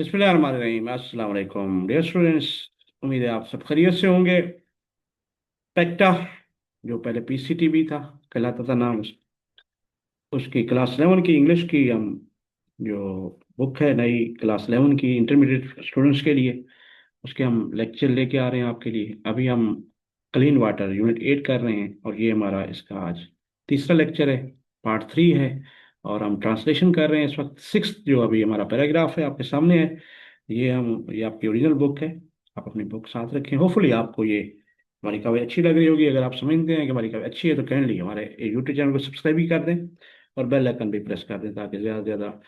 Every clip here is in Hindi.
बिस्मिल्लाहिर्रहमानिर्रहीम। अस्सलाम वालेकुम डियर स्टूडेंट्स। उम्मीद है आप सब खैरियत से होंगे। पेक्टा, जो पहले पीसीटीबी था, कहलाता था नाम उसकी क्लास 11 की इंग्लिश की हम जो बुक है नई क्लास 11 की इंटरमीडिएट स्टूडेंट्स के लिए, उसके हम लेक्चर लेके आ रहे हैं आपके लिए। अभी हम क्लीन वाटर यूनिट 8 कर रहे हैं और ये हमारा इसका आज तीसरा लेक्चर है, पार्ट 3 है। और हम ट्रांसलेशन कर रहे हैं इस वक्त। सिक्स जो अभी हमारा पैराग्राफ है आपके सामने है। ये आपकी ओरिजिनल बुक है। आप अपनी बुक साथ रखें। होपफुली आपको ये हमारी कविता अच्छी लग रही होगी। अगर आप समझते हैं कि हमारी कविता अच्छी है तो काइंडली हमारे यूट्यूब चैनल को सब्सक्राइब भी कर दें और बेल आइकन भी प्रेस कर दें, ताकि ज़्यादा से ज़्यादा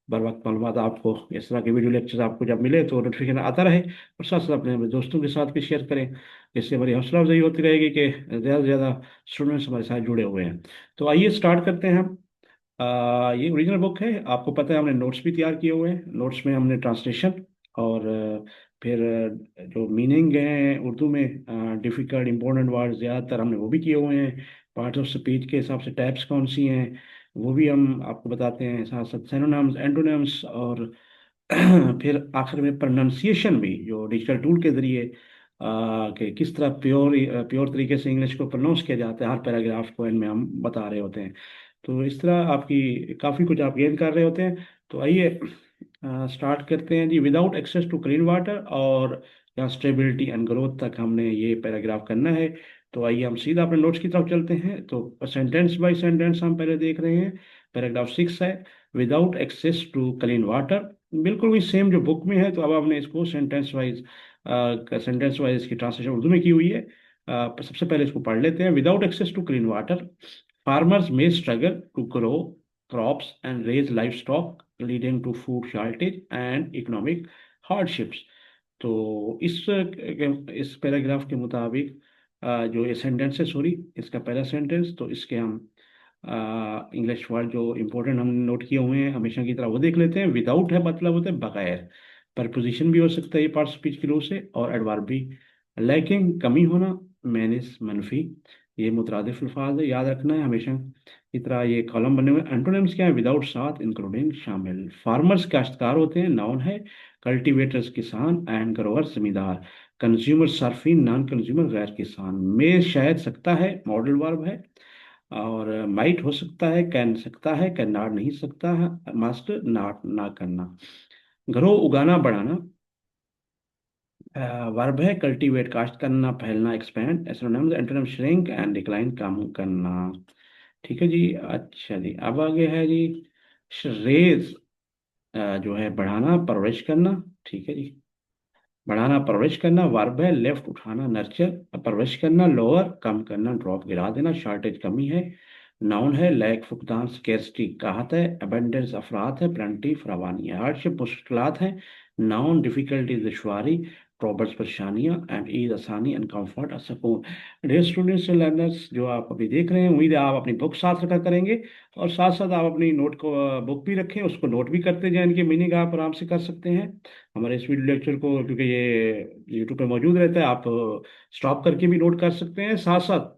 बर वक्त मालूमात आपको, इस तरह के वीडियो लेक्चर्स आपको जब मिले तो नोटिफिकेशन आता रहे। और साथ साथ अपने दोस्तों के साथ भी शेयर करें। इससे हमारी हौसला अफजाई होती रहेगी कि ज़्यादा से ज़्यादा स्टूडेंट्स हमारे साथ जुड़े हुए हैं। तो आइए स्टार्ट करते हैं हम। ये ओरिजिनल बुक है, आपको पता है हमने नोट्स भी तैयार किए हुए हैं। नोट्स में हमने ट्रांसलेशन और फिर जो मीनिंग है उर्दू में डिफ़िकल्ट इंपॉर्टेंट वर्ड ज़्यादातर हमने वो भी किए हुए हैं। पार्ट ऑफ स्पीच के हिसाब से टाइप्स कौन सी हैं वो भी हम आपको बताते हैं, साथ साथ सिनोनिम्स एंटोनिम्स। और फिर आखिर में प्रोनाउंसिएशन भी, जो डिजिटल टूल के ज़रिए कि किस तरह प्योर प्योर तरीके से इंग्लिश को प्रोनाउंस किया जाता है, हर पैराग्राफ को इनमें हम बता रहे होते हैं। तो इस तरह आपकी काफ़ी कुछ आप गेन कर रहे होते हैं। तो आइए स्टार्ट करते हैं जी। Without access to clean water और यहाँ स्टेबिलिटी एंड ग्रोथ तक हमने ये पैराग्राफ करना है। तो आइए हम सीधा अपने नोट्स की तरफ चलते हैं। तो सेंटेंस बाय सेंटेंस हम पहले देख रहे हैं। पैराग्राफ 6 है, without access to clean water. बिल्कुल भी सेम जो बुक में है, तो अब हमने इसको सेंटेंस वाइज इसकी ट्रांसलेशन उर्दू में की हुई है। सबसे पहले इसको पढ़ लेते हैं। Without access to clean water, farmers may struggle to grow crops and raise livestock, leading to food shortage and economic hardships। तो इस पैराग्राफ के मुताबिक जो ये सेंटेंस है, सॉरी, इसका पहला सेंटेंस, तो इसके हम इंग्लिश वर्ड जो इंपॉर्टेंट हमने नोट किए हुए हैं हमेशा की तरह वो देख लेते हैं। विदाउट है मतलब होता है बगैर। प्रपोजिशन भी हो सकता है ये पार्ट स्पीच के रूप से, और एडवर्ब भी। लैकिंग कमी होना, मैनिस मनफी, ये मुतरादिफ अल्फाज है, याद रखना है हमेशा की तरह। ये कॉलम बने हुए। एंटोनिम्स क्या है? विदाउट साथ इंक्लूडिंग शामिल। फार्मर्स काश्तकार होते हैं, नाउन है। कल्टीवेटर्स किसान, एंड ग्रोअर्स जमींदार। कंज्यूमर सर्फिन, नॉन कंज्यूमर गैर किसान। में शायद सकता है, मॉडल वर्ब है। और माइट हो सकता है, कैन सकता है, कैन नॉट नहीं सकता है, मस्ट नॉट ना करना। ग्रो उगाना बढ़ाना वर्ब है। कल्टीवेट काश्त करना, फैलना, expand. Antonyms antonym shrink and decline, कम करना। ठीक है जी। अच्छा जी, अब आगे है जी रेज, जो है बढ़ाना, परवरिश करना। ठीक है जी। बढ़ाना, परवरिश करना वर्ब है। लेफ्ट उठाना, नर्चर। परवरिश करना, लोअर कम करना, ड्रॉप गिरा देना। शॉर्टेज कमी है, नाउन है। लैक फुकदान, स्केर्सिटी कहत है। अबेंडेंस अफरात है। प्लेंटी फरावानी है। हार्डशिप मुश्किलात है, नाउन। डिफिकल्टी दुश्वारी। ट्रबल्स परेशानियाँ, एंड ईज आसानी, एंड कम्फर्ट सुकून। डियर स्टूडेंट्स एंड लर्नर्स, जो आप अभी देख रहे हैं, उम्मीद है आप अपनी बुक साथ रखा करेंगे। और साथ साथ आप अपनी नोट को बुक भी रखें, उसको नोट भी करते जाएं। इनकी मीनिंग आप आराम से कर सकते हैं हमारे इस वीडियो लेक्चर को, क्योंकि ये यूट्यूब पे मौजूद रहता है। आप स्टॉप करके भी नोट कर सकते हैं। साथ साथ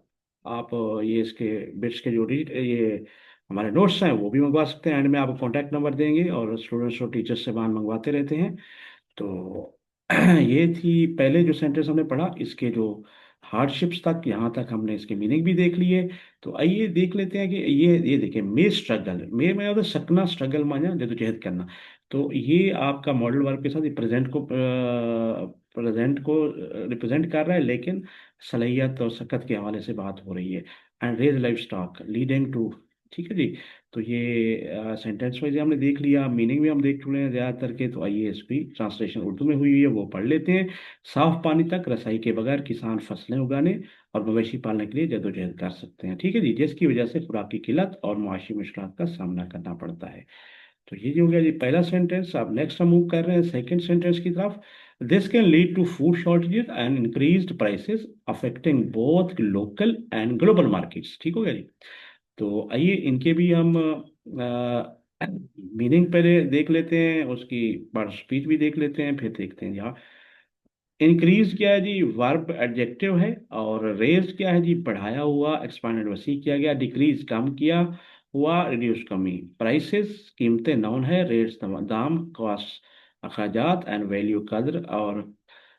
आप ये इसके बिट्स के जो ये हमारे नोट्स हैं वो भी मंगवा सकते हैं। एंड में आपको कॉन्टैक्ट नंबर देंगे, और स्टूडेंट्स और टीचर्स से बाहर मंगवाते रहते हैं। तो ये थी पहले जो सेंटेंस हमने पढ़ा, इसके जो हार्डशिप्स तक, यहाँ तक हमने इसके मीनिंग भी देख लिए। तो आइए देख लेते हैं कि ये देखिए, मे स्ट्रगल, मे में होता है सकना, स्ट्रगल माना जद्दोजहद करना। तो ये आपका मॉडल वर्ब के साथ प्रेजेंट को रिप्रेजेंट कर रहा है, लेकिन सलाहियत और सकत के हवाले से बात हो रही है। And raise livestock leading to. ठीक है जी। तो ये सेंटेंस वाइज हमने देख लिया, मीनिंग भी हम देख चुके हैं ज़्यादातर के। तो आइए इसकी ट्रांसलेशन उर्दू में हुई हुई है वो पढ़ लेते हैं। साफ पानी तक रसाई के बगैर किसान फसलें उगाने और मवेशी पालने के लिए जद्दोजहद कर सकते हैं। ठीक है जी, जिसकी वजह से खुराकी किल्लत और मुआशी मुश्किल का सामना करना पड़ता है। तो ये जो हो गया जी पहला सेंटेंस। अब नेक्स्ट हम मूव कर रहे हैं सेकंड सेंटेंस की तरफ। This can lead to food shortages and increased prices affecting both local and global markets. ठीक हो गया जी। तो आइए इनके भी हम मीनिंग पहले देख लेते हैं, उसकी स्पीच भी देख लेते हैं, फिर देखते हैं यहाँ। इंक्रीज क्या है जी? वर्ब एडजेक्टिव है। और रेज क्या है जी? बढ़ाया हुआ, एक्सपांडेड, वसी किया गया। डिक्रीज कम किया हुआ, रिड्यूस कमी। प्राइसेस कीमतें, नाउन है। रेट्स दाम, कॉस्ट अखराजात एंड वैल्यू, कद्र और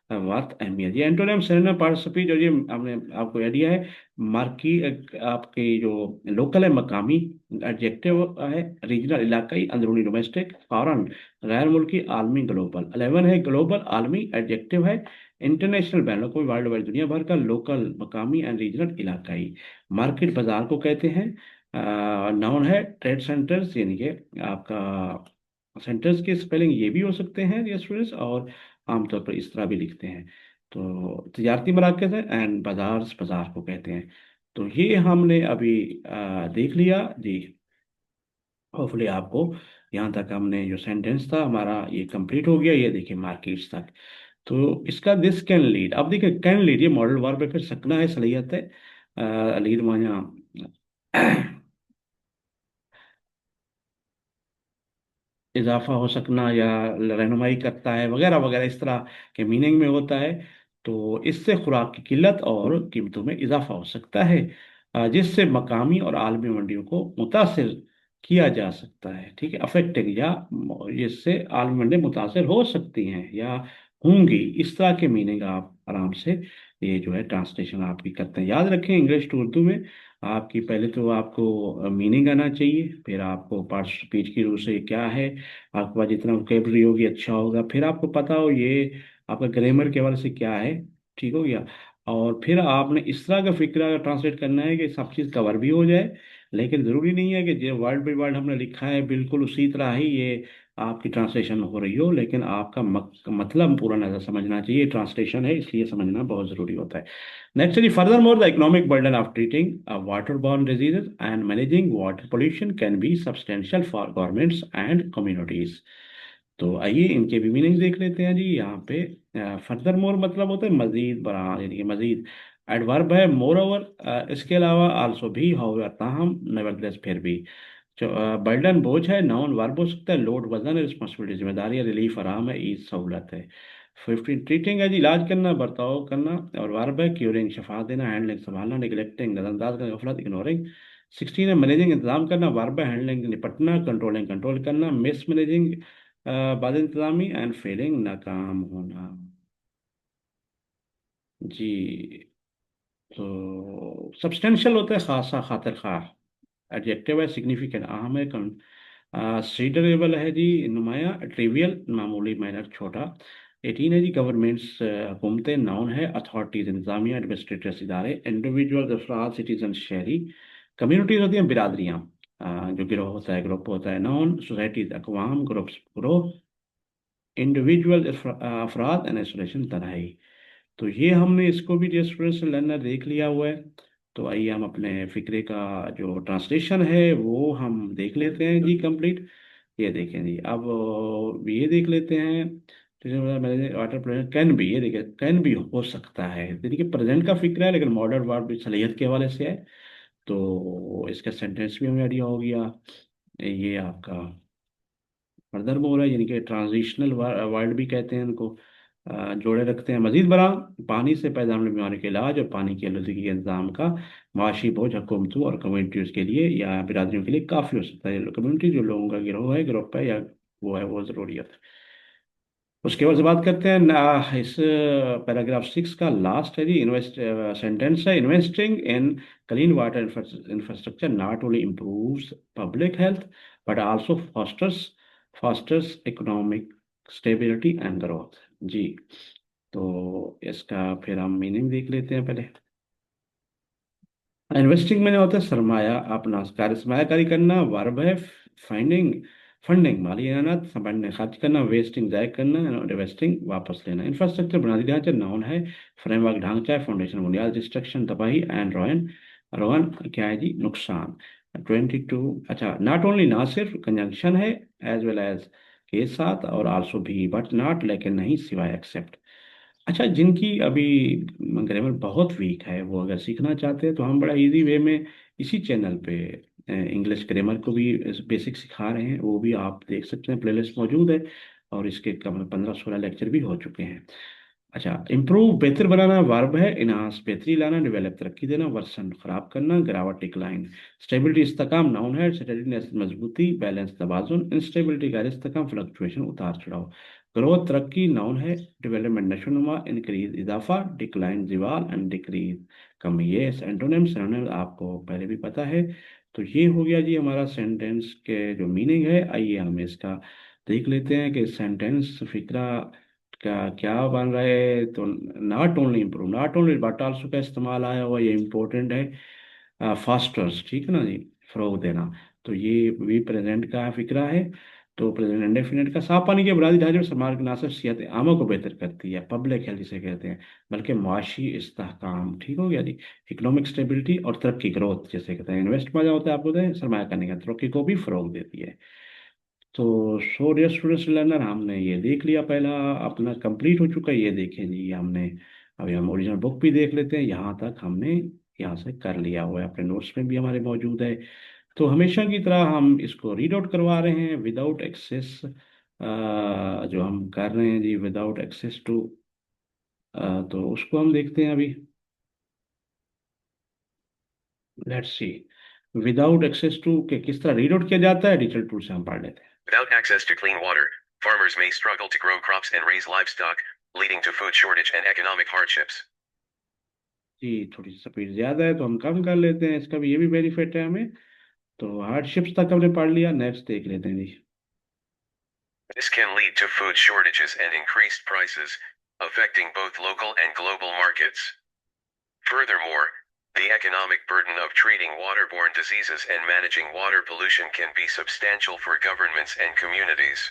वर्थ, अहमियत। ये एंटोनिम सिनोनिम पार्टिसिपल जो ये हमने आपको आइडिया है। मार्की आपके जो लोकल है मकामी, एडजेक्टिव है रीजनल इलाकाई, अंदरूनी डोमेस्टिक, फॉरेन गैर मुल्की, आलमी ग्लोबल। 11 है ग्लोबल आलमी, एडजेक्टिव है इंटरनेशनल बैन कोई वर्ल्ड वाइड दुनिया भर का, लोकल मकामी एंड रीजनल इलाकाई। मार्केट बाजार को कहते हैं। नाउन है ट्रेड सेंटर्स, यानी कि आपका सेंटर्स के स्पेलिंग ये भी हो सकते हैं ये स्टूडेंट्स, और आमतौर पर इस तरह भी लिखते हैं। तो तजारती मराकज़ है एंड बाजार, बाजार को कहते हैं। तो ये हमने अभी देख लिया जी। होपफुली आपको यहाँ तक हमने जो सेंटेंस था हमारा ये कंप्लीट हो गया। ये देखिए मार्केट्स तक। तो इसका दिस कैन लीड, अब देखिए कैन लीड ये मॉडल वर्ब है, फिर सकना है, सलाहियत है। लीड माना इजाफा हो सकना या रहनुमाई करता है वगैरह वगैरह, इस तरह के मीनिंग में होता है। तो इससे खुराक की किल्लत और कीमतों में इजाफा हो सकता है, जिससे मकामी और आलमी मंडियों को मुतासिर किया जा सकता है। ठीक है, अफेक्टिंग या जिससे आलमी मंडी मुतासिर हो सकती हैं या होंगी, इस तरह के मीनिंग आप आराम से ये जो है ट्रांसलेशन आपकी करते हैं। याद रखें इंग्लिश टू उर्दू में आपकी पहले तो आपको मीनिंग आना चाहिए, फिर आपको पार्ट स्पीच की रूप से क्या है, आपके पास जितना वोकेबलरी होगी अच्छा होगा, फिर आपको पता हो ये आपका ग्रामर के हवाले से क्या है। ठीक हो गया। और फिर आपने इस तरह का फिक्रा ट्रांसलेट करना है कि सब चीज़ कवर भी हो जाए। लेकिन ज़रूरी नहीं है कि जो वर्ड बाई वर्ड हमने लिखा है बिल्कुल उसी तरह ही ये आपकी ट्रांसलेशन हो रही हो, लेकिन आपका मतलब पूरा नजर समझना चाहिए। ट्रांसलेशन है इसलिए समझना बहुत ज़रूरी होता है। Next is furthermore, the economic burden of treating waterborne diseases and managing water pollution can be substantial for governments and communities. तो आइए इनके भी मीनिंग देख लेते हैं जी। यहाँ पे फर्दर मोर मतलब होता है मजीद बरा, यानी कि मजीद। एडवर्ब है मोर ओवर, इसके अलावा आल्सो भी, हाउएवर ताहम, नेवरदलेस फिर भी। जो बर्डन बोझ है, नाउन वर्ब हो सकता है। लोड वजन है, रिस्पॉन्सिबिलिटी जिम्मेदारी है। रिलीफ आराम है, ईज सहूलत है। 15 ट्रीटिंग है जी इलाज करना, बर्ताव करना, और वर्ब है क्यूरिंग शफा देना, हैंडलिंग संभालना, निगलेक्टिंग नजरअंदाज करना, गफलत इग्नोरिंग। 16 है मैनेजिंग इंतजाम करना, वर्ब है हैंडलिंग निपटना, कंट्रोलिंग कंट्रोल करना, मिस मैनेजिंग बाद इंतजामी, एंड फेलिंग नाकाम होना। जी। तो सब्सटेंशियल होता है खासा, खातिर खा। एडजेक्टिव है सिग्निफिकेंट, अहम है, कंसीडरेबल है जी, नुमाया, ट्रिवियल मामूली, माइनर छोटा। 18 है जी गवर्नमेंट्स हुकूमतें, नाउन है अथॉरिटीज इंतजामिया, एडमिनिस्ट्रेटर्स इदारे, इंडिविजुअल अफराद सिटीजन शहरी। कम्युनिटीज होती हैं बिरादरियाँ, जो गिरोह होता है, ग्रुप होता है। नाउन सोसाइटीज अकवाम, ग्रुप्स ग्रोह, इंडिविजुअल अफराद एंड एसोसिएशन तनाई। तो ये हमने इसको भी डिस्ट्रेस लर्नर देख लिया हुआ है। तो आइए हम अपने फिक्रे का जो ट्रांसलेशन है वो हम देख लेते हैं जी कंप्लीट। ये देखें जी, अब ये देख लेते हैं। वाटर प्रेजेंट कैन भी, ये देखिए कैन भी हो सकता है, यानी कि प्रेजेंट का फिक्र है लेकिन मॉडर्न वर्ब भी सलीयत के हवाले से है। तो इसका सेंटेंस भी हमें आइडिया हो गया। ये आपका फर्दर मोर है, यानी कि ट्रांजिशनल वर्ड भी कहते हैं इनको। जोड़े रखते हैं मजीद बरा, पानी से पैदा होने वाली बीमारी के इलाज और पानी की आलूदगी के इंतजाम का माशी बोझ हुकूमतों और कम्युनिटीज़ के लिए या बिरादरियों के लिए काफ़ी हो सकता है। कम्युनिटी जो लोगों का गिरोह है, ग्रुप है, या वो है, वो ज़रूरियत है। उसके बाद से बात करते हैं इस पैराग्राफ 6 का लास्ट है जी। इन्वेस्ट सेंटेंस है, investing in clean water infrastructure not only improves public health but also fosters fosters economic stability and growth. जी। तो इसका फिर हम मीनिंग देख लेते हैं पहले। इन्वेस्टिंग में होता है सरमाया, अपना कार्य सरमायाकारी करना, वर्ब है फाइंडिंग, फंडिंग माली इनामत, संभालने खर्च करना, वेस्टिंग जाय करना, इन्वेस्टिंग वापस लेना। इंफ्रास्ट्रक्चर बुनियादी ढांचा, नाउन है फ्रेमवर्क ढांचा है, फाउंडेशन बुनियाद, डिस्ट्रक्शन तबाही, एंड रोहन, रोहन क्या है जी नुकसान। 22, अच्छा नॉट ओनली, ना सिर्फ, कंजंक्शन है एज वेल एज के साथ, और आल्सो भी, बट नॉट लेकिन नहीं, सिवाय एक्सेप्ट। अच्छा, जिनकी अभी ग्रामर बहुत वीक है वो अगर सीखना चाहते हैं तो हम बड़ा इजी वे में इसी चैनल पे इंग्लिश ग्रामर को भी बेसिक सिखा रहे हैं, वो भी आप देख सकते हैं, प्लेलिस्ट मौजूद है। और इसके कम 15-16 लेक्चर भी हो चुके हैं। अच्छा, इम्प्रूव बेहतर बनाना वर्ब है, इनहांस बेहतरी लाना, डेवलप तरक्की देना, वर्सन खराब करना, गिरावट डिक्लाइन। स्टेबिलिटी इस्तेकाम, नाउन है, स्टेडीनेस मजबूती, बैलेंस तवाजुन, इंस्टेबिलिटी गैर इस्तेकाम, फ्लक्चुएशन उतार चढ़ाव। ग्रोथ तरक्की नाउन है, डेवलपमेंट नशोनुमा, इंक्रीज इजाफा, डिक्लाइन जीवाल एंड डिक्रीज कमी। ये एंटोनिम सिनोनिम आपको पहले भी पता है। तो ये हो गया जी हमारा सेंटेंस के जो मीनिंग है। आइए हम इसका देख लेते हैं कि सेंटेंस फिक्रा का क्या बन रहा है। तो not only improve, not only but also का इस्तेमाल आया हुआ, ये इम्पोर्टेंट है। फास्टर्स, ठीक है ना जी, फरोग देना। तो ये भी प्रेजेंट का फिक्रा है। तो प्रेजेंट इंडेफिनिट का साफ पानी के बुनियादी ढांचे और समाज की ना सिर्फ सेहत आमा को बेहतर करती है, पब्लिक हेल्थ जिसे कहते हैं, बल्कि मुआशी इस्तेहकाम, ठीक हो गया जी, इकोनॉमिक स्टेबिलिटी और तरक्की, ग्रोथ जैसे कहते हैं, इन्वेस्ट मजा होता है आपको, सरमाया करने का, तरक्की को भी फरोग देती है। तो सो डियर स्टूडेंट्स लर्नर, हमने ये देख लिया, पहला अपना कंप्लीट हो चुका है। ये देखें जी हमने, अभी हम ओरिजिनल बुक भी देख लेते हैं। यहाँ तक हमने यहाँ से कर लिया हुआ है, अपने नोट्स में भी हमारे मौजूद है। तो हमेशा की तरह हम इसको रीड आउट करवा रहे हैं विदाउट एक्सेस, जो हम कर रहे हैं जी विदाउट एक्सेस टू, तो उसको हम देखते हैं अभी। Let's see, without access to के किस तरह रीड आउट किया जाता है, डिजिटल टूल से हम पढ़ लेते हैं। Without access to clean water, farmers may struggle to grow crops and raise livestock, leading to food shortage and economic hardships. जी थोड़ी सी स्पीड ज़्यादा है तो हम कम कर लेते हैं, इसका भी ये भी बेनिफिट है हमें। तो हार्डशिप्स तक हमने पढ़ लिया, नेक्स्ट देख लेते हैं जी। This can lead to food shortages and increased prices, affecting both local and global markets. Furthermore, the economic burden of treating waterborne diseases and managing water pollution can be substantial for governments and communities.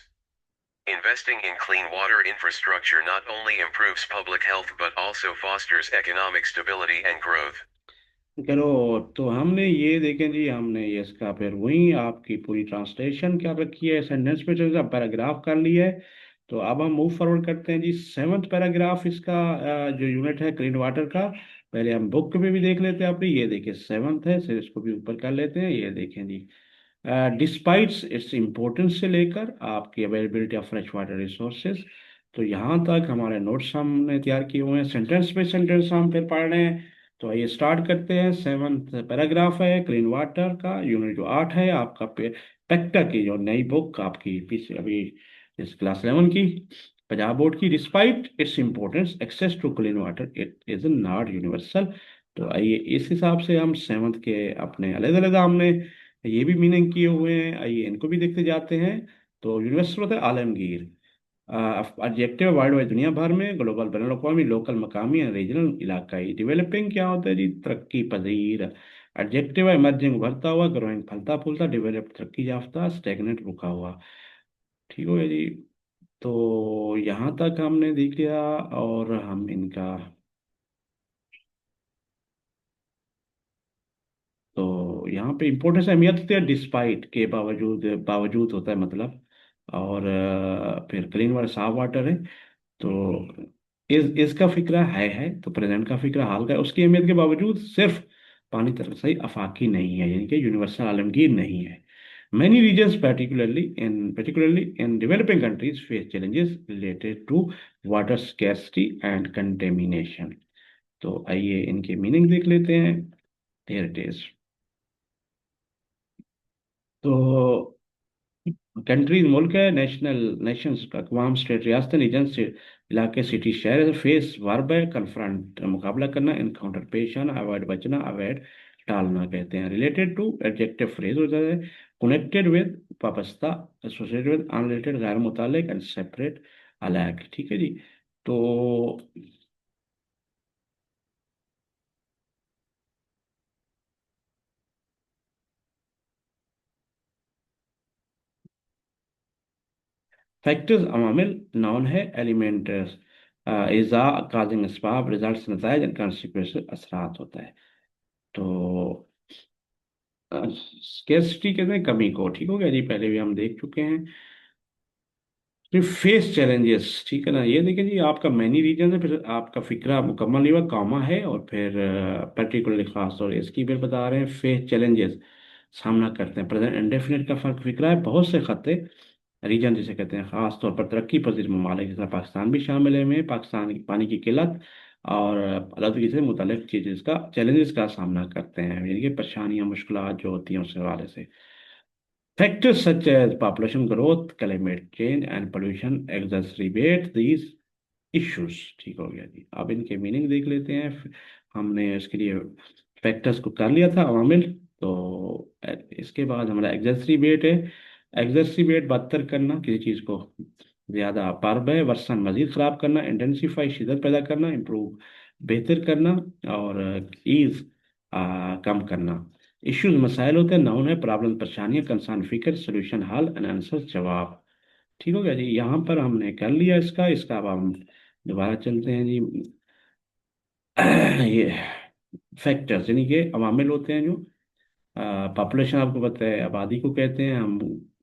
Investing in clean water infrastructure not only improves public health but also fosters economic stability and growth. चलो, तो हमने ये देखें जी, हमने ये इसका फिर वही आपकी पूरी ट्रांसलेशन क्या रखी है, सेंटेंस में जो पैराग्राफ कर लिया है। तो अब हम मूव फॉरवर्ड करते हैं जी, सेवन्थ पैराग्राफ इसका, जो यूनिट है क्लीन वाटर का। पहले हम बुक में भी देख लेते हैं अपनी, ये देखिए सेवन्थ है, फिर इसको भी ऊपर कर लेते हैं। ये देखें जी, डिस्पाइट्स इट्स इम्पोर्टेंस से लेकर आपकी availability of fresh water resources. तो यहाँ तक हमारे नोट्स हमने तैयार किए हुए हैं, सेंटेंस बाई सेंटेंस हम फिर पढ़ रहे हैं। तो आइए स्टार्ट करते हैं। सेवन्थ पैराग्राफ है क्लीन वाटर का, यूनिट जो 8 है आपका, पेक्टा की जो नई बुक आपकी पीछे अभी इस क्लास 11 की, पंजाब बोर्ड की। Despite its importance access to clean water it is not universal. तो आइए इस हिसाब से हम सेवन्थ के अपने अलग अलग हमने ये भी मीनिंग किए हुए हैं, आइए इनको भी देखते जाते हैं। तो यूनिवर्सल होता है आलमगीर, एडजेक्टिव वर्ल्ड वाइड दुनिया भर में, ग्लोबल बैन अवी, लोकल मकामी या रीजनल इलाकाई। डेवलपिंग क्या होता है जी, तरक्की पजीर। एडजेक्टिव है इमर्जिंग उभरता हुआ, ग्रोइंग फलता फूलता, डेवलप तरक्की याफ्ता, स्टेगनेंट रुका हुआ, ठीक हो गया जी। तो यहाँ तक हमने देख लिया, और हम इनका, तो यहाँ पे इम्पोर्टेंस अहमियत होती है, डिस्पाइट के बावजूद, बावजूद होता है मतलब। और फिर क्लीन वाटर साफ वाटर है। तो इसका फिक्रा है, तो प्रेजेंट का फिक्रा हाल का है, उसकी अहमियत के बावजूद सिर्फ पानी तक सही आफाकी नहीं है, यानी कि यूनिवर्सल आलमगीर नहीं है। Many regions, particularly in developing countries, face challenges related to water scarcity and contamination. तो आइए इनके मीनिंग देख लेते हैं। Here it is. तो कंट्रीज मुल्क है, नेशनल नेशंस का अक़वाम, स्टेट रियासत, रीजन से इलाके, सिटी शहर, फेस वर्ब है, कन्फ्रंट मुकाबला करना, इनकाउंटर पेश आना, अवॉइड बचना, अवॉइड टालना कहते हैं। रिलेटेड टू एडजेक्टिव फ्रेज हो जाता है, कनेक्टेड विद वाबस्ता, एसोसिएटेड विद, अनरिलेटेड गैर मुताल्लिक, एंड सेपरेट अलग, ठीक है जी। तो फैक्टर्स अवामिल नाउन है, एलिमेंट इज़ा काजिंग असबाब, रिजल्ट्स नताइज, एंड कॉन्सिक्वेंस असरात होता है। तो स्केर्सिटी कहते हैं कमी को, ठीक हो गया जी, पहले भी हम देख चुके हैं। फिर फेस चैलेंजेस, ठीक है ना, ये देखिए जी आपका मैनी रीजन है, फिर आपका फिक्रा मुकम्मल नहीं हुआ, कामा है, और फिर पर्टिकुलरली खास और इसकी फिर बता रहे हैं फेस चैलेंजेस, सामना करते हैं। प्रेजेंट इंडेफिनिट का फर्क फिक्रा है, बहुत से खत्ते, रीजन जिसे कहते हैं, खास तौर पर तरक्की पजीर ममालिक जिसमें पाकिस्तान भी शामिल है, में पाकिस्तान की पानी की किल्लत और आलूदगी से मुतल्लिक चीज़ का चैलेंजेस का सामना करते हैं, यानी कि परेशानियाँ मुश्किल जो होती हैं उस हवाले से। Factors such as population growth, climate change, and pollution exacerbate these issues। ठीक हो गया जी। अब इनके मीनिंग देख लेते हैं। हमने इसके लिए फैक्टर्स को कर लिया था अवामिल। तो इसके बाद हमारा एग्जैस्टिबेट है। एग्जैस्टिबेट बदतर करना, किसी चीज़ को ज़्यादा पार है, वर्सन मजीद ख़राब करना, इंटेंसिफाई शिदत पैदा करना, इम्प्रूव बेहतर करना, और ईज कम करना। इश्यूज मसाइल होते हैं, नाउन है प्रॉब्लम परेशानियाँ, कंसर्न फिक्र, सोल्यूशन हल, एंड आंसर जवाब। ठीक हो गया जी। यहाँ पर हमने कर लिया इसका। इसका अब हम दोबारा चलते हैं जी। ये फैक्टर्स यानी कि अवामिल होते हैं जो पॉपुलेशन आपको पता है आबादी को कहते हैं हम।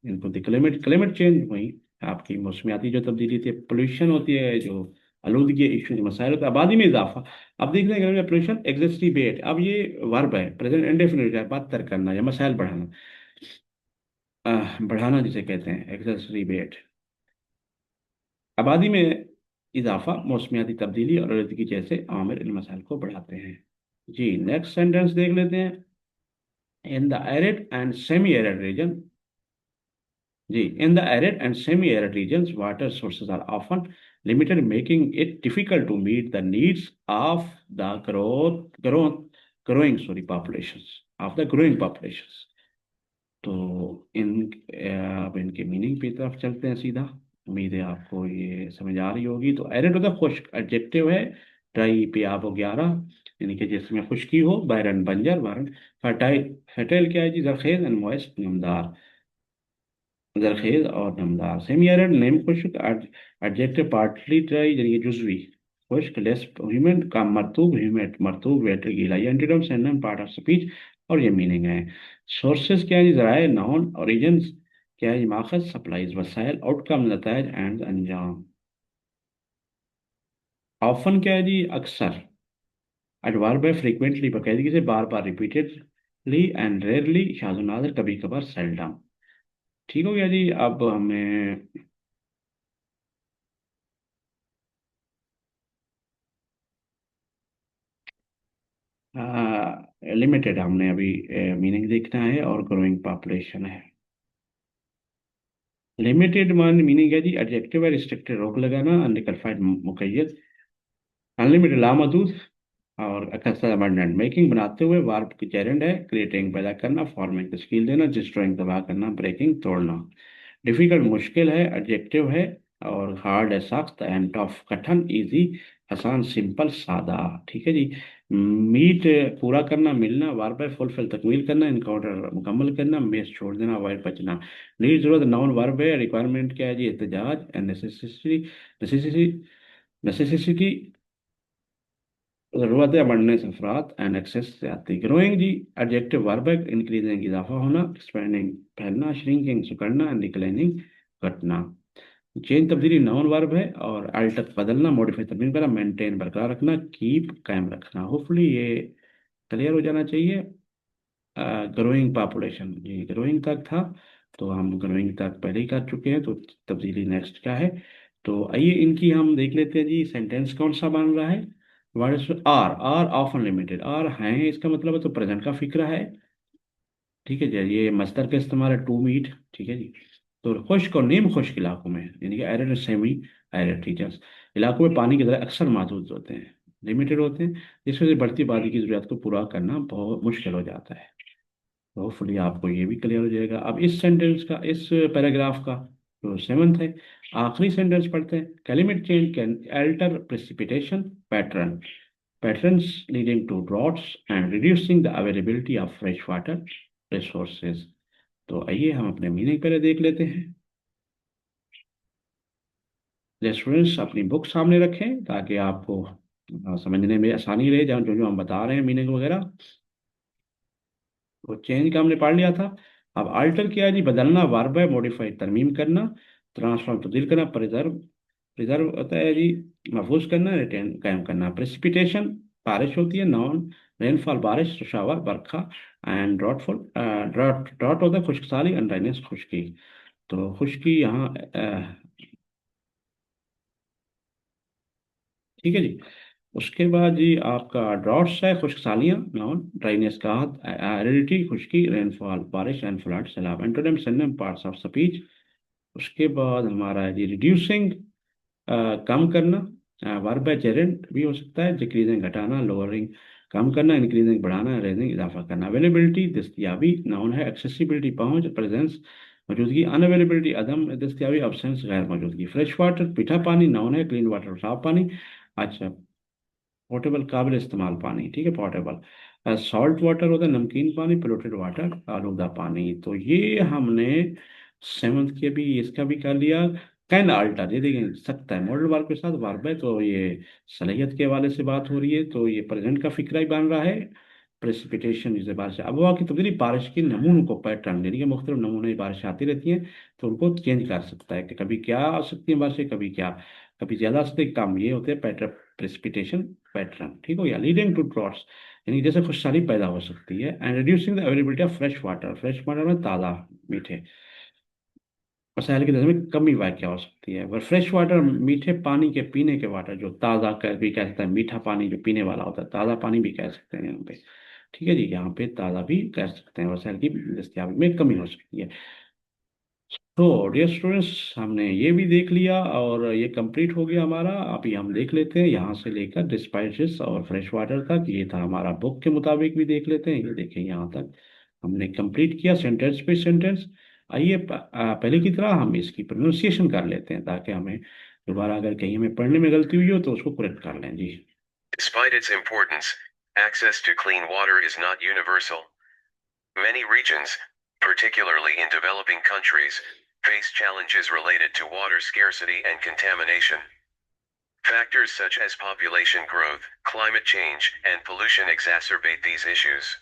इनको क्लाइमेट क्लाइमेट चेंज वही आपकी मौसमियाती जो तब्दीली थी, पोल्यूशन होती है जो आलूदगी इशू मसाइल होता है, आबादी में इजाफा। अब देख रहे हैं पोल्यूशन एग्जिस्टिबेट, अब ये वर्ब है प्रेजेंट इंडेफिनिट है, बात तर करना या मसाइल बढ़ाना। बढ़ाना जिसे कहते हैं एग्जिस्टिबेट, आबादी में इजाफा, मौसमियाती तब्दीली और आलूदगी जैसे आमिर इन मसाइल को बढ़ाते हैं। जी नेक्स्ट सेंटेंस देख लेते हैं। In the arid and semi arid region, जी in the arid and semi arid regions water sources are often limited, making it difficult to meet the needs of the populations of the growing populations। तो इन अब इनके मीनिंग की तरफ चलते हैं सीधा। उम्मीद है आपको ये समझ आ रही होगी। तो एरिड होता है खुश्क, एडजेक्टिव है। ड्राई पे आप हो 11, यानी कि जिसमें खुश्की हो। बैरन बंजर, वारन फर्टाइल। फर्टाइल क्या है जी? जरखेज एंड मॉइस्ट, नमदार, जरखेज और नमदार। सेमी एरिड नेम खुश्क, एडजेक्टिव पार्टली ड्राई यानी कि जुजवी खुश्क, लेस ह्यूमन का मरतूब, ह्यूमेट मरतूब, वेटर गीला। ये एंटीडम सिनोनिम पार्ट ऑफ स्पीच और ये मीनिंग है। सोर्सेज क्या है जी? जराए, नाउन, ओरिजिन्स क्या है जी? माखज, सप्लाईज, वसाइल, आउटकम, नतायज एंड अंजाम। ऑफन क्या है जी? अक्सर। एडवर्ब है फ्रीक्वेंटली बाकायदगी से, बार बार, repeatedly, and rarely Shaz Nadir, कभी कभार, सेल्डम। ठीक हो गया जी। अब हमें लिमिटेड हमने अभी मीनिंग देखना है, और ग्रोइंग पॉपुलेशन है। लिमिटेड मान मीनिंग है जी? एडजेक्टिव है रिस्ट्रिक्टेड, रोक लगाना, अनडिक्वालिफाइड मुकय्यद, अनलिमिटेड लामहदूद, और अक्सर अबंडेंट। मेकिंग बनाते हुए, वार्प की जेरेंड है। क्रिएटिंग पैदा करना, फॉर्मिंग तश्कील देना, डिस्ट्रॉइंग तबाह करना, ब्रेकिंग तोड़ना। डिफिकल्ट मुश्किल है, एडजेक्टिव है। और हार्ड है सख्त, एंड टफ कठिन, इजी आसान, सिंपल सादा। ठीक है जी। मीट पूरा करना, मिलना, वार बाय फुलफिल तकमील करना, इनकाउंटर मुकम्मल करना, मेस छोड़ देना, अवॉइड बचना। नीड जरूरत नाउन वर्ब है। रिक्वायरमेंट क्या है जी? एहतजाज एंड नेसेसिटी, नेसेसिटी, नेसेसिटी जरूरत है, abundance अफराद, एंड एक्सेस से आती है। ग्रोइंग जी एडजेक्टिव वर्ब है। इंक्रीजिंग इजाफा होना, एक्सपेंडिंग फैलना, श्रिंकिंग सिकुड़ना, एंड डिक्लाइनिंग घटना। चेंज तब्दीली नाउन वर्ब है। और अल्टर बदलना, मॉडिफाई तरमीम करना, मेंटेन बरकरार रखना, कीप कायम रखना। होपफुली ये क्लियर हो जाना चाहिए। ग्रोइंग पॉपुलेशन जी ग्रोइंग तक था, तो हम ग्रोइंग तक पहले ही कर चुके हैं। तो तब्दीली नेक्स्ट क्या है? तो आइए इनकी हम देख लेते हैं जी। सेंटेंस कौन सा बन रहा है? Word R, R of unlimited, R है इसका मतलब है तो प्रेजेंट का फिक्रा है। ठीक है जी। ये मस्तर का इस्तेमाल है, टू मीट। ठीक है जी। तो खुश्क और नीम खुश्क इलाकों में, यानी कि एरिड सेमी एरिड रीजन्स, इलाकों में पानी की तरह अक्सर मौजूद होते हैं, लिमिटेड होते हैं, जिस वजह से बढ़ती आबादी की जरूरत को पूरा करना बहुत मुश्किल हो जाता है। तो होपफुली आपको ये भी क्लियर हो जाएगा। अब इस सेंटेंस का, इस पैराग्राफ का जो सेवंथ है, आखिरी सेंटेंस पढ़ते हैं। Climate change can alter precipitation pattern, patterns leading to droughts and reducing the availability of fresh water resources। तो आइए हम अपने मीनिंग पहले देख लेते हैं। स्टूडेंट्स अपनी बुक सामने रखें ताकि आपको समझने में आसानी रहे, जहाँ जो जो हम बता रहे हैं मीनिंग वगैरह। वो चेंज का हमने पढ़ लिया था। अब अल्टर क्या है जी? बदलना, वर्ब है। मॉडिफाई तरमीम करना, ट्रांसफॉर्म तब्दील करना, प्रिजर्व, प्रिजर्व होता है जी महफूज करना, रिटेन कायम करना। प्रेसिपिटेशन बारिश होती है, नाउन रेनफॉल बारिश, शावर बरखा, एंड ड्रॉटफुल ड्रॉट, ड्रॉट होता है खुश्कसाली, एंड ड्राइनेस खुश्की। तो खुश्की यहाँ ठीक है जी। उसके बाद जी आपका ड्रॉट्स है, खुश्क सालियाँ, नाउन, ड्राइनेस का, एरिडिटी खुश्की, रेनफॉल बारिश, एंड फ्लड सैलाब, antonym synonym, parts of speech. उसके बाद हमारा है जी रिड्यूसिंग, कम करना, वर्ब है जेरेंट भी हो सकता है, डिक्रीजिंग घटाना, लोअरिंग कम करना, इंक्रीजिंग बढ़ाना, रेजिंग इजाफा करना। अवेलेबिलिटी दस्तियाबी, नाउन है, एक्सेसिबिलिटी पहुंच, प्रेजेंस मौजूदगी, अनअवेलेबिलिटी अदम दस्तियाबी, अब्सेंस गैर मौजूदगी। फ्रेश वाटर मीठा पानी, नाउन है, क्लीन वाटर साफ पानी। अच्छा, पोर्टेबल काबिल इस्तेमाल पानी, ठीक है, पोर्टेबल। सॉल्ट वाटर होता है नमकीन पानी, पोल्यूटेड वाटर आलूदा पानी। तो ये हमने सेवन्थ के भी इसका भी कर लिया। कैन अल्टर, ये देखें सकता है, मॉडल वर्ब के साथ वर्ब है, तो ये सलाहियत के हवाले से बात हो रही है, तो ये प्रेजेंट का फिक्रा ही बन रहा है। प्रेसिपिटेशन जिसे बारिश, अब हवा की तब्दीली, बारिश के नमूनों को पैटर्न, यानी कि मुख्तलिफ नमूने बारिश आती रहती हैं, तो उनको चेंज कर सकता है कि कभी क्या आ सकती है बारिशें, कभी क्या, कभी ज्यादा आ सकती है, कम, ये होते हैं पैटर्न, प्रेसिपिटेशन पैटर्न, ठीक हो गया। लीडिंग टू ड्रॉट्स, यानी जैसे खुशहाली पैदा हो सकती है। And reducing the availability of fresh water, fresh water में ताज़ा मीठे वसाइल की तरह में कमी वाक़ हो सकती है। और फ्रेश वाटर, मीठे पानी के, पीने के वाटर, जो ताज़ा कर भी कह सकते हैं, मीठा पानी जो पीने वाला होता है, ताज़ा पानी भी कह सकते हैं यहाँ पे, ठीक है जी, यहाँ पे ताज़ा भी कह सकते हैं, वसाइल की दस्तियाबी में कमी हो सकती है। तो डियर स्टूडेंट्स, हमने ये भी देख लिया और ये कंप्लीट हो गया हमारा। अभी हम देख लेते हैं यहाँ से लेकर डिस्पाइसेस और फ्रेश वाटर तक, ये था हमारा, बुक के मुताबिक भी देख लेते हैं, ये देखें यहाँ तक हमने कंप्लीट किया सेंटेंस पे सेंटेंस। आइए पहले की तरह हम इसकी प्रोनाउंसिएशन कर लेते हैं, ताकि हमें दोबारा अगर कहीं हमें पढ़ने में गलती हुई हो तो उसको करेक्ट कर लें जी। Despite its importance, access to clean water is not universal. Many regions, particularly in developing countries, face challenges related to water scarcity and contamination. Factors such as population growth, climate change, and pollution exacerbate these issues.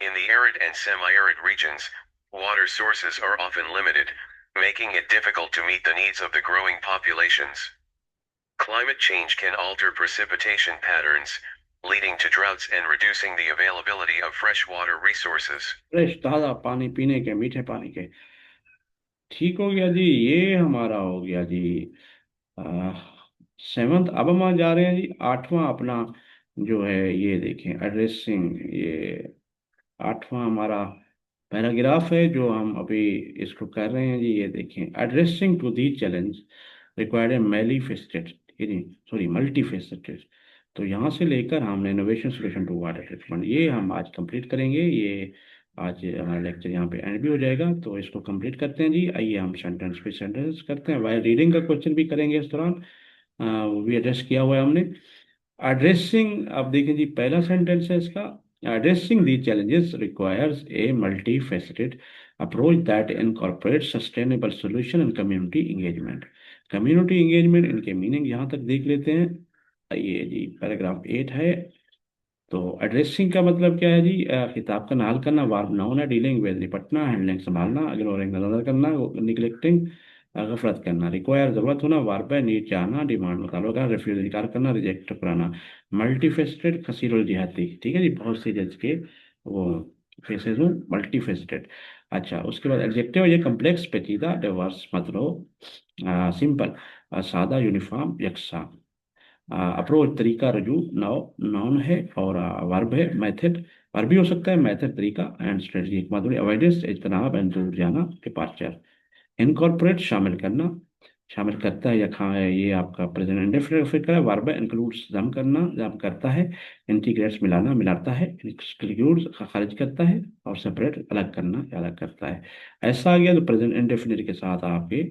In the arid and semi-arid regions, water sources are often limited, making it difficult to meet the needs of the growing populations. Climate change can alter precipitation patterns, leading to droughts and reducing the availability of freshwater resources. Fresh ताज़ा पानी पीने के, मीठे पानी के, ठीक हो गया जी, ये हमारा हो गया जी सेवन्थ। अब हम आ जा रहे हैं जी आठवां अपना, जो है ये देखें एड्रेसिंग, ये आठवां हमारा पैराग्राफ है जो हम अभी इसको कर रहे हैं जी। ये देखें, addressing to the challenge required a multifaceted, sorry multi फेस्टेड। तो यहाँ से लेकर हमने innovation solution to water treatment, ये हम आज कंप्लीट करेंगे। ये आज हमारा लेक्चर यहाँ पे एंड भी हो जाएगा, तो इसको कंप्लीट करते हैं जी। आइए हम सेंटेंस पे सेंटेंस करते हैं, वाइल रीडिंग का क्वेश्चन भी करेंगे इस दौरान, वो भी एड्रेस किया हुआ है हमने। एड्रेसिंग, अब देखें जी पहला सेंटेंस है इसका, addressing the challenges requires a multi faceted approach that incorporate sustainable solution and community engagement. Community engagement, इनके मीनिंग यहाँ तक देख लेते हैं। ये जी पैराग्राफ 8 है। तो एड्रेसिंग का मतलब क्या है जी, खिताब का हल करना, वार्ब नाउन है, डीलिंग विद निपटना, हैंडलिंग संभालना, इग्नोरिंग नजर करना, निगलेक्टिंग गफलत करना, रिक्वायर जरूरत होना, वार्ब है, नीड चाहना, डिमांड मुतालबा करना, रिफ्यूज इनकार करना, रिजेक्ट कराना। मल्टीफेस्टेड खसीरुल जिहाती, ठीक है जी, बहुत से जज के वो फेसेस हूँ, मल्टीफेस्टेड। अच्छा, उसके बाद एडजेक्टिव, ये कम्प्लेक्स पेचीदा, डिवर्स मतलब सिंपल, सादा, यूनिफॉर्म, यकसा। अप्रोच तरीका, रजू, नाउन है, और वर्ब है, मेथड, वर्ब भी हो सकता है, मेथड तरीका, एंड स्ट्रेटजी एक माधुरी, अवॉइडेंस इज्तनाब, एंड दूर जाना, डिपार्चर। इनकॉर्पोरेट शामिल करना, शामिल करता है या खा है, ये आपका प्रेजेंट इंडेफिनिट फिर है। वर्ब है, इंक्लूड्स जम करना, जम करता है, इंटीग्रेट्स मिलाना, मिलाता है, एक्सक्लूड्स खारिज करता है, और सेपरेट अलग करना या अलग करता है। ऐसा आ गया तो प्रेजेंट इंडेफिनिट के साथ आपके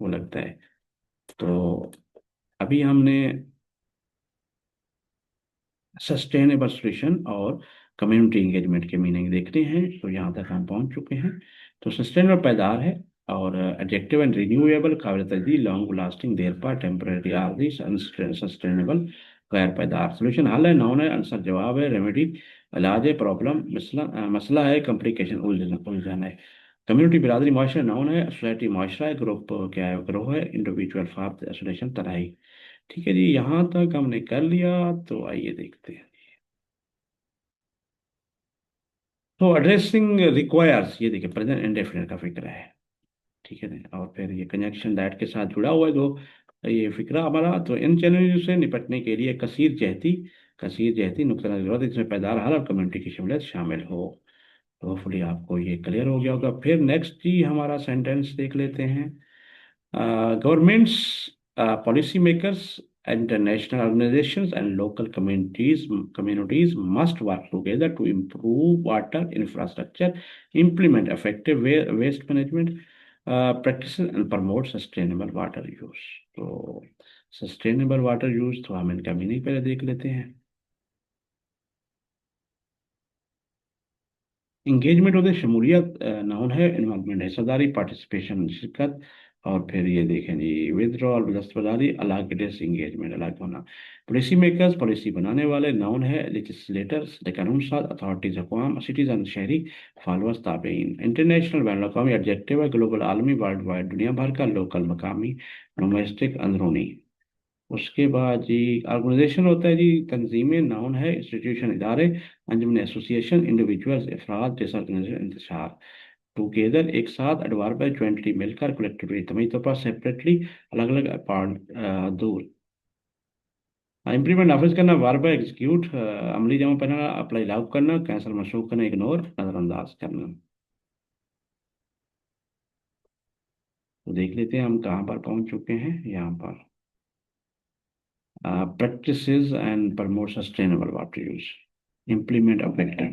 वो लगता है। तो अभी हमने सस्टेनेबल सोल्यूशन और कम्युनिटी इंगेजमेंट के मीनिंग देखते हैं, तो यहाँ तक हम पहुँच चुके हैं। तो सस्टेनेबल पैदार है, और एडजेक्टिव एंड रिन्यूएबल, काबिल तजदीद, लॉन्ग लास्टिंग, देर पा, टेम्परेरी, आर्जी, सस्टेनेबल, गैर पैदार। सोल्यूशन हल है, नाउन है, आंसर जवाब है, रेमेडी इलाज है, प्रॉब्लम मसला, मसला है, कॉम्प्लिकेशन उलझन, उलझन है। कम्युनिटी बिरादरी माशरा, नाउन है, सोसाइटी माशरा है, ग्रुप क्या है, ग्रोह है, इंडिविजुअल फॉर एसोसिएशन तनाई। ठीक है जी, यहाँ तक हमने कर लिया, तो आइए देखते हैं। तो एड्रेसिंग रिक्वायर्स, ये देखिए प्रेजेंट इंडेफिनिट का फिक्र है, ठीक है ना, और फिर ये कंजंक्शन दैट के साथ जुड़ा हुआ है, दो ये फिक्रा हमारा। तो इन चैलेंजों से निपटने के लिए कसीर जहती नुक्ता नज़र जरूरत है, जिसमें पैदार हर और कम्युनिटी की शमूलियत शामिल हो। तो होपफुली आपको ये क्लियर हो गया होगा। फिर नेक्स्ट जी हमारा सेंटेंस देख लेते हैं। Governments, policymakers, international organizations, and local communities must work together to improve water infrastructure, implement effective waste management practices, and promote sustainable water use. तो सस्टेनेबल वाटर यूज, तो हम इनका मीनिंग पहले देख लेते हैं। इंगेजमेंट होते शमूलियत, नाउन है। इन्वॉल्वमेंट हिस्सेदारी, पार्टिसिपेशन शिरकत। और फिर ये देखें जी, विदड्रॉल दस्तबरदारी, अलग डिसंगेजमेंट अलग होना। पॉलिसी मेकर्स पॉलिसी बनाने वाले, नाउन है। लेजिस्लेटर्स कानून साज, अथॉरिटीज अक़वाम, सिटीजन शहरी, फॉलोअर्स ताबईन। इंटरनेशनल बैन अवी एडजेक्टिव है, ग्लोबल आलमी वर्ल्ड वाइड दुनिया भर का, लोकल मकामी, डोमेस्टिक अंदरूनी। उसके बाद जी ऑर्गेनाइजेशन होता है जी तंजीमें, नाउन है। इंस्टीट्यूशन इदारे, अंजुमन एसोसिएशन, इंडिविजुअल्स अफराद, डिसऑर्गेनाइजेशन इंतशार। टुगेदर एक साथ, एडवर्ब है ज्वाइंटली मिलकर, कलेक्टिवली तमीज तौर पर, सेपरेटली अलग अलग, अपार्ट दूर। इम्प्लीमेंट नाफिज करना, वर्ब है एग्जीक्यूट, अमली जमा पहनाना, अप्लाई लागू करना, कैंसिल मनसूख करना, इग्नोर नजरअंदाज करना। तो देख लेते हैं हम कहाँ पर पहुंच चुके हैं। यहाँ पर practices and promote sustainable water use. Implement effective।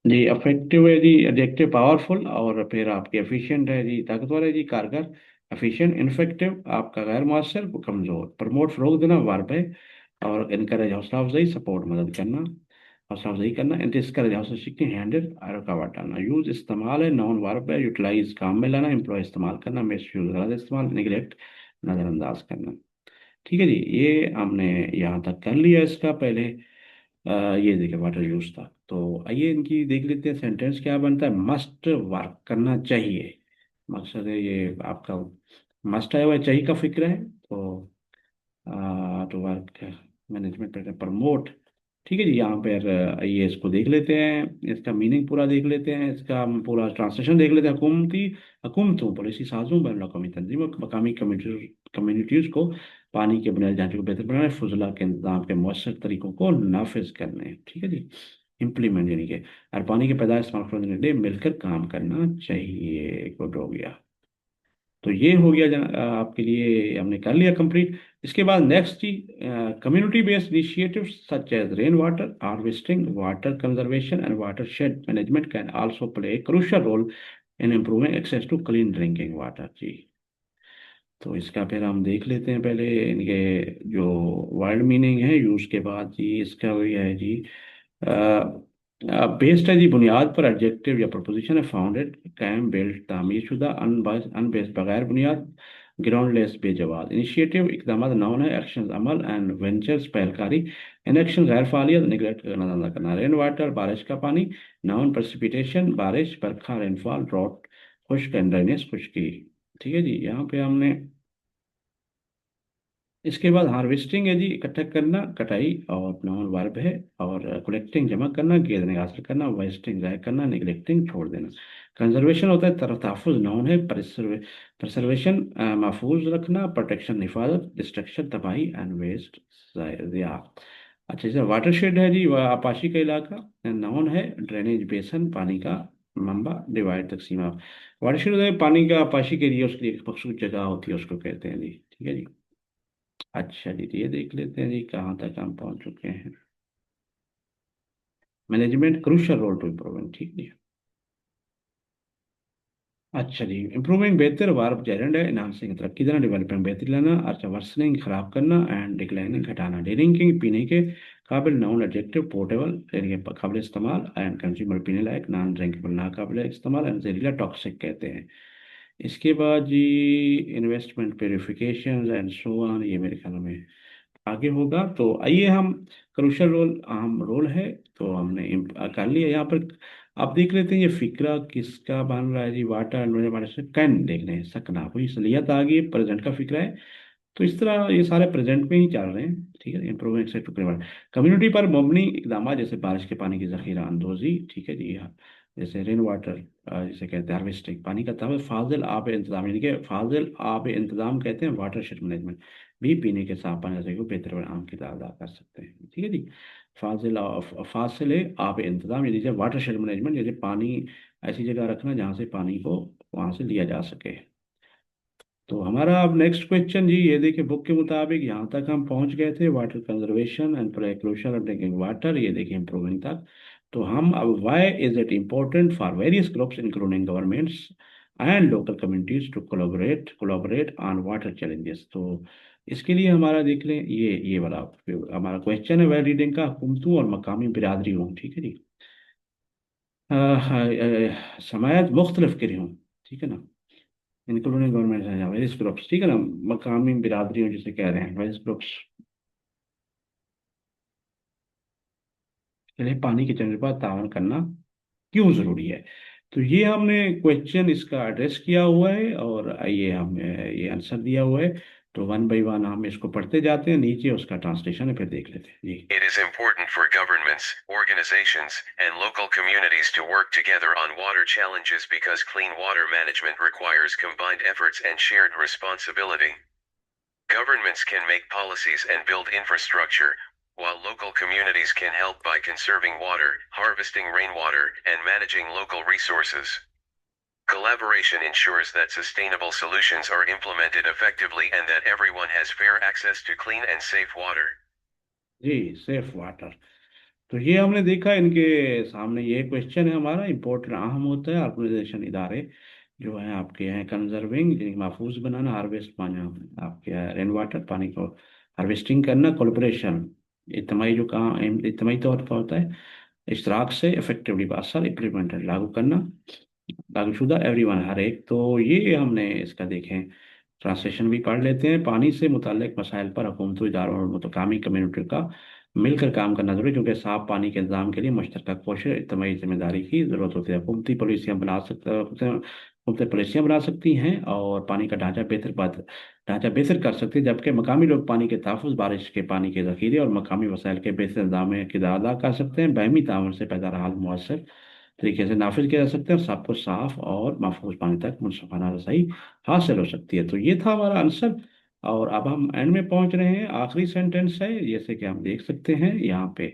Ji effective है जी एडजेक्टिव पावरफुल, और फिर आपके एफिशिएंट है जी ताकतवर है जी कारगर। एफिशिएंट इनफेक्टिव आपका गैर मौसर कमजोर। प्रमोट फरोग देना वर्ब है। और इनकरेज हौसला अफजाई, सपोर्ट मदद करना, हौसला अफजाई करना। डिस्करेज हौसला सीखने, हैंडल रुकावट डालना। यूज इस्तेमाल है, नाउन वर्ब है। यूटिलाइज काम में लाना, एम्प्लॉय इस्तेमाल करना, मिस यूज गलत इस्तेमाल, निगलेक्ट नजरअंदाज करना। ठीक है जी, ये हमने यहाँ तक कर लिया इसका पहले। ये देखिए वाटर यूज था। तो आइए इनकी देख लेते हैं सेंटेंस क्या बनता है। मस्ट वर्क करना चाहिए, मकसद है ये आपका मस्ट आया हुआ है, चाहिए का फिक्र है। तो टू वर्क मैनेजमेंट प्रमोट। ठीक है जी, यहाँ पर आइए इसको देख लेते हैं, इसका मीनिंग पूरा देख लेते हैं, इसका हम पूरा ट्रांसलेशन देख लेते हैं। हुकूमतों पॉलिसी साजों बैन अवी तंजीमों मकामी कम्युनिटीज़ को पानी के बुनियादी ढांचे को बेहतर बनाने, फजला के इंतजाम के मौसर तरीकों को नाफिज करने। ठीक है जी, इम्प्लीमेंट यानी कि और पानी की पैदावार इस्तेमाल करने के लिए मिलकर काम करना चाहिए। गुड हो गया। तो ये हो गया आपके लिए हमने कर लिया कंप्लीट। इसके बाद नेक्स्ट जी, community based initiative such as rain water harvesting, water conservation and watershed management can also play a crucial role in improving access to clean drinking water जी। तो इसका फिर हम देख लेते हैं पहले इनके जो वर्ड मीनिंग है यूज के बाद जी। इसका वही है जी, बेस्ड है जी बुनियाद पर, एडजेक्टिव या प्रपोजिशन है। फाउंडेड, कायम, बिल्ट, तामीर शुदा, अनबेस्ड बगैर बुनियाद, ग्राउंडलेस, बेजवाज। इनिशिएटिव इकदाम, नाउन है। एक्शन अमल, एंड वेंचर्स पहलकारी। इनएक्शन गैर फालियत, निगलेक्ट करना, धंधा करना। रेन वाटर बारिश का पानी, नाउन। प्रेसिपिटेशन बारिश, बरखा, रेनफॉल, ड्रॉट, खुश्क, एंड ड्राइनेस, खुश्की। ठीक है जी, यहाँ पे हमने इसके बाद हार्वेस्टिंग है जी इकट्ठा करना, कटाई और नाउन वर्ब है। और कलेक्टिंग जमा करना, गेदने हासिल करना। वेस्टिंग ज़ाय करना, निगलेक्टिंग छोड़ देना। कंजर्वेशन होता है तहफ़्फ़ुज़, नाउन है। प्रसर्वेशन महफूज रखना, प्रोटेक्शन हिफाजत, डिस्ट्रक्शन तबाही, एंड वेस्ट ज़िया। अच्छा जैसे वाटर शेड है जी, वह आपाशी का इलाका, नाउन है। ड्रेनेज बेसन पानी का मंबा, डिवाइड तकसीमा। वाटर शेड होता है पानी का आपाशी के लिए, उसके लिए एक मखसूस जगह होती है, उसको कहते हैं जी। ठीक है जी। अच्छा जी, तो ये देख लेते हैं जी कहाँ तक हम पहुंच चुके हैं। Management crucial role to improvement. ठीक है। अच्छा जी, इम्प्रूविंग बेहतर, वार्प जेरेंड है। इनहांसिंग तरक्की देना, डेवलपिंग बेहतरी लाना। अच्छा वर्सनिंग खराब करना, एंड डिक्लाइनिंग घटाना। ड्रिंकिंग पीने के काबिल, नाउन। एडजेक्टिव पोर्टेबल यानी कि काबिल इस्तेमाल, एंड कंज्यूमर पीने लायक। नॉन ड्रिंकेबल नाकाबिल इस्तेमाल, एंड जहरीला टॉक्सिक कहते हैं। इसके बाद जी investment purification and so on, ये मेरे ख्याल में आगे होगा। तो आइए हम क्रूशल रोल अहम रोल है, तो हमने कर लिया यहाँ पर। आप देख लेते हैं ये फिक्रा किसका बन रहा है जी। वाटर हमारे से कैन देख रहे हैं, सकना कोई असलियत आ गई, प्रेजेंट का फिक्रा है। तो इस तरह ये सारे प्रेजेंट में ही चल रहे हैं। ठीक है, इम्प्रूवमेंट से टुकड़े वाले कम्युनिटी पर मबनी इकदाम, जैसे बारिश के पानी की जखीरा अंदोजी। ठीक है जी, हाँ, जैसे रेन वाटर जिसे कहते हैं हार्वेस्टिंग, पानी का तहफ़्फ़ुज़, फाजिल आब इंतज़ाम, यानी कि फाजिल आब इंतज़ाम कहते हैं वाटरशेड मैनेजमेंट, भी पीने के साफ पानी को बेहतर और आम किरदार अदा कर सकते हैं। ठीक है जी। फासिल आब इंतज़ाम, यानी कि वाटरशेड मैनेजमेंट, जैसे पानी ऐसी जगह रखना जहाँ से पानी को वहाँ से लिया जा सके। तो हमारा अब नेक्स्ट क्वेश्चन जी, ये देखिए बुक के मुताबिक यहाँ तक हम पहुँच गए थे, water conservation and precaution of drinking water, ये देखिए इम्प्रूविंग तक। तो हम अब why is it important for various groups including governments and local communities to collaborate on water challenges. तो इसके लिए हमारा देख लें, ये वाला हमारा क्वेश्चन है वेल रीडिंग का, हुकूमतों और मकामी बिरादरियों, ठीक है जी, समायत मुख्तलिफ करी हूँ, ठीक है ना, इंक्लूडिंग गवर्नमेंट है या वेरियस ग्रुप्स, ठीक है ना, मकामी बिरादरियों जिसे कह रहे हैं, वेरियस ग्रुप्स के लिए पानी के चैनल पर तावन करना क्यों जरूरी है। तो ये हमने क्वेश्चन इसका एड्रेस किया हुआ है, और ये हमें ये आंसर दिया हुआ है। तो वन बाई वन हम इसको पढ़ते जाते हैं, नीचे उसका ट्रांसलेशन है, फिर देख लेते हैं जी। It is important for governments, organizations, and local communities to work together on water challenges because clean water management requires combined efforts and shared responsibility. Governments can make policies and build infrastructure, while local communities can help by conserving water, harvesting rainwater, and managing local resources. Collaboration ensures that sustainable solutions are implemented effectively and that everyone has fair access to clean and safe water. जी, सेफ वाटर। तो ये हमने देखा इनके सामने, ये क्वेश्चन है हमारा, इम्पोर्टेंट अहम होता है, ऑर्गेनाइजेशन इदारे जो है आपके हैं कंजर्विंग, यानी महफूज बनाना, हार्वेस्ट पाना, आपके रेन वाटर, पानी को हार्वेस्टिंग करना, कोलब्रेशन, इज्तमाही जो काम इज्तमाही तौर पर होता है, इश्तराक से इफेक्टिवली बासर इम्प्लीमेंटेड लागू करना, लागूशुदा एवरीवन हर एक। तो ये हमने इसका देखें, ट्रांसलेशन भी पढ़ लेते हैं। पानी से मुताल्लिक मसाइल पर हुकूमती इदारों और मुतकामी कम्युनिटी का मिलकर काम करना जरूरी है, क्योंकि साफ पानी के इंतजाम के लिए मुश्तरका कोशिश, इज्तिमाई जिम्मेदारी की ज़रूरत होती है। हुकूमती पॉलिसियाँ बना सकती हैं और पानी का ढांचा बेहतर कर सकती है, जबकि मकामी लोग पानी के तहफ़्फ़ुज़, बारिश के पानी के ज़ख़ीरे और मकामी वसाइल के बेहतर इंतजाम में किरदार अदा कर सकते हैं। बहमी ताउन से पैदा हाल मौसर तरीके से नाफिज किया जा सकता है और सबको साफ और महफूज पानी तक मुनसफाना रसाई हासिल हो सकती है। तो ये था हमारा आंसर, और अब हम एंड में पहुंच रहे हैं, आखिरी सेंटेंस है, जैसे कि हम देख सकते हैं यहाँ पे,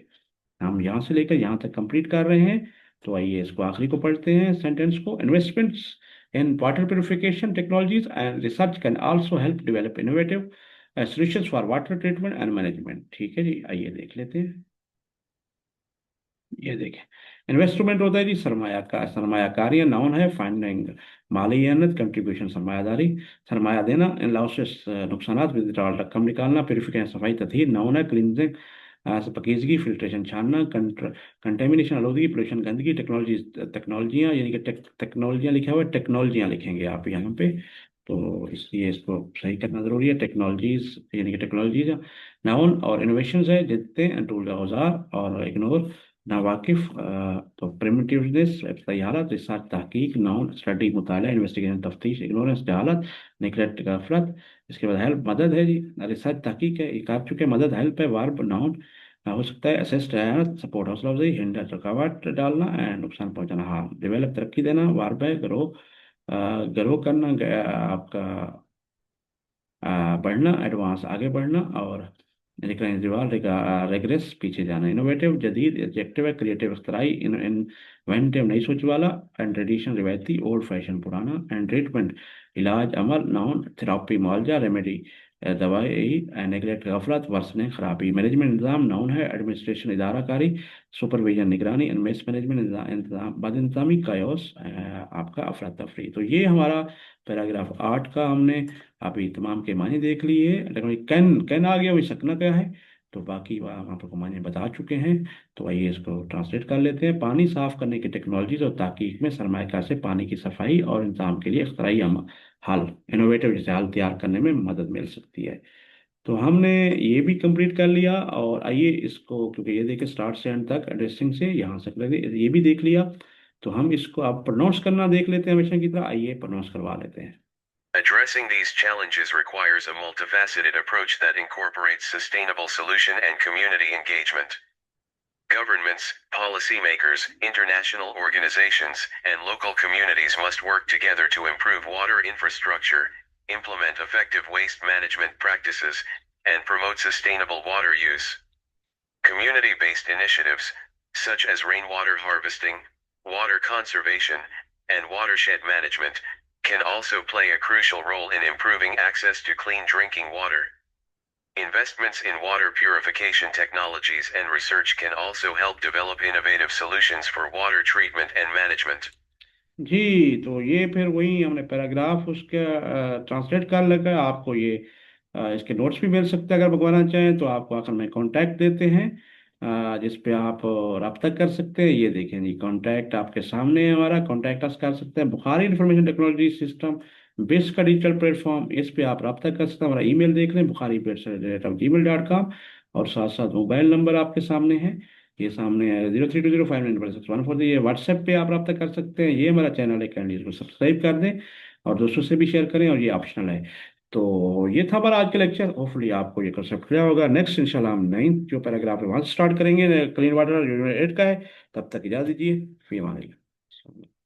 हम यहाँ से लेकर यहाँ तक कंप्लीट कर रहे हैं। तो आइए इसको आखिरी को पढ़ते हैं सेंटेंस को। Investments in water purification technologies and research can also help develop innovative solutions for water treatment and management. ठीक है जी, आइए देख लेते हैं। ये देखें, इन्वेस्टमेंट होता है जी सरमायाकारी, या नाउन है फाइंडिंग, मालियानत, कंट्रीब्यूशन, सरमायादारी, सरमाया देना, इन लॉसेस नुकसान, विदड्रॉल, रकम निकालना, प्यूरिफिकेशन, सफाई, तथहीर, नाउन है क्लिनजिंग, पकीजगी, फिल्ट्रेशन, छानना, कंटेमिनेशन, आलूदगी, पोल्यूशन, गंदगी, टेक्नोलॉजियाँ, यानी कि टेक्नोलॉजियाँ लिखा हुआ है, टेक्नोलॉजियाँ लिखेंगे आप यहाँ पे, तो इसलिए इसको सही करना जरूरी है, टेक्नोलॉजीज यानी कि टेक्नोलॉजीज। नाउन और इनोवेशन है जितने टूल औजार, और इग्नोर नावाकिफ, तो प्रिमिटिवनेस, तैयारत, रिसर्च, तहकीक, नाउन स्टडी, मुताला, इन्वेस्टिगेशन, तफ्तीश, इग्नोरेंस, जहालत, निगलेक्ट, गफलत। इसके बाद हेल्प, मदद है जी, रिसर्च तहकीक है, ये कर चुके, मदद हेल्प है, वार्ब नाउन हो सकता है, असिस्ट है, सपोर्ट हौसला अफजाई, हिंडर रुकावट डालना, एंड नुकसान पहुंचाना, हार्म, डेवलप तरक्की देना, वार्ब है, ग्रो ग्रो करना, आपका बढ़ना, एडवांस आगे बढ़ना, और रिकरेंस दीवार, रेग्रेस पीछे जाना, इनोवेटिव जदीद, एडजेक्टिव है, क्रिएटिव अख्तराई, इन्वेंटिव नई सोच वाला, एंड ट्रेडिशन रिवायती, ओल्ड फैशन पुराना, एंड ट्रीटमेंट इलाज अमल, नाउन थेरापी मुआवजा, रेमेडी दवाई, नेगलेक्ट गफलत, वर्सने खराबी, मैनेजमेंट निज़ाम, नाउन है एडमिनिस्ट्रेशन इदाराकारी, सुपरविजन निगरानी, इनमेस मैनेजमेंट इंतजाम, बद इंतजामी, कायोस, आपका अफरा तफरी। तो ये हमारा पैराग्राफ 8 का हमने अभी तमाम के माने देख लिए, लेकिन कैन कैन आ गया, वही सकना क्या है, तो बाकी वहाँ पर माने बता चुके हैं। तो आइए इसको ट्रांसलेट कर लेते हैं। पानी साफ करने की टेक्नोलॉजीज और तहकीक में सरमाकार से पानी की सफाई और इंतजाम के लिए अख्तराई हल, इनोवेटिव जैसे हल तैयार करने में मदद मिल सकती है। तो हमने ये भी कंप्लीट कर लिया, और आइए इसको, क्योंकि ये देखिए स्टार्ट से एंड तक एड्रेसिंग से यहाँ से ये भी देख लिया, तो हम इसको अब प्रोनाउंस करना देख लेते हैं हमेशा की तरह, आइए प्रोनाउंस करवा लेते हैं। Addressing these challenges requires a multifaceted approach that incorporates sustainable solution and community engagement. Governments, policymakers, international organizations, and local communities must work together to improve water infrastructure, implement effective waste management practices, and promote sustainable water use. Community-based initiatives, such as rainwater harvesting, water conservation, and watershed management, can also play a crucial role in improving access to clean drinking water. Investments in water purification technologies and research can also help develop innovative solutions for water treatment and management. जी, तो ये फिर वही हमने पैराग्राफ उसका ट्रांसलेट कर लगा। आपको ये इसके नोट्स भी मिल सकते हैं, अगर भगवान चाहें तो आपको आखिर में कांटेक्ट देते हैं, जिस पे आप रब्ता कर सकते हैं। ये देखें जी, कांटेक्ट आपके सामने है, हमारा कांटेक्ट अस कर सकते हैं। Bukhari information technology system base का डिजिटल प्लेटफॉर्म, इस पे आप रब्ता कर सकते हैं। हमारा ईमेल देख लें, bukhari@gmail.com, और साथ साथ मोबाइल नंबर आपके सामने है, ये सामने है 0320591614। ये व्हाट्सएप पे आप रब्ता कर सकते हैं। ये हमारा चैनल है, कैंडी, इसको सब्सक्राइब कर दें और दोस्तों से भी शेयर करें, और ये ऑप्शनल है। तो ये था हमारा आज का लेक्चर। होपफुली आपको ये कंसेप्ट क्लियर होगा। नेक्स्ट इंशाल्लाह हम 9th जो पैराग्राफ है वहाँ से स्टार्ट करेंगे, क्लीन वाटर यूनिट 8 का है। तब तक इजाज़त दीजिए, फी अमान अल्लाह।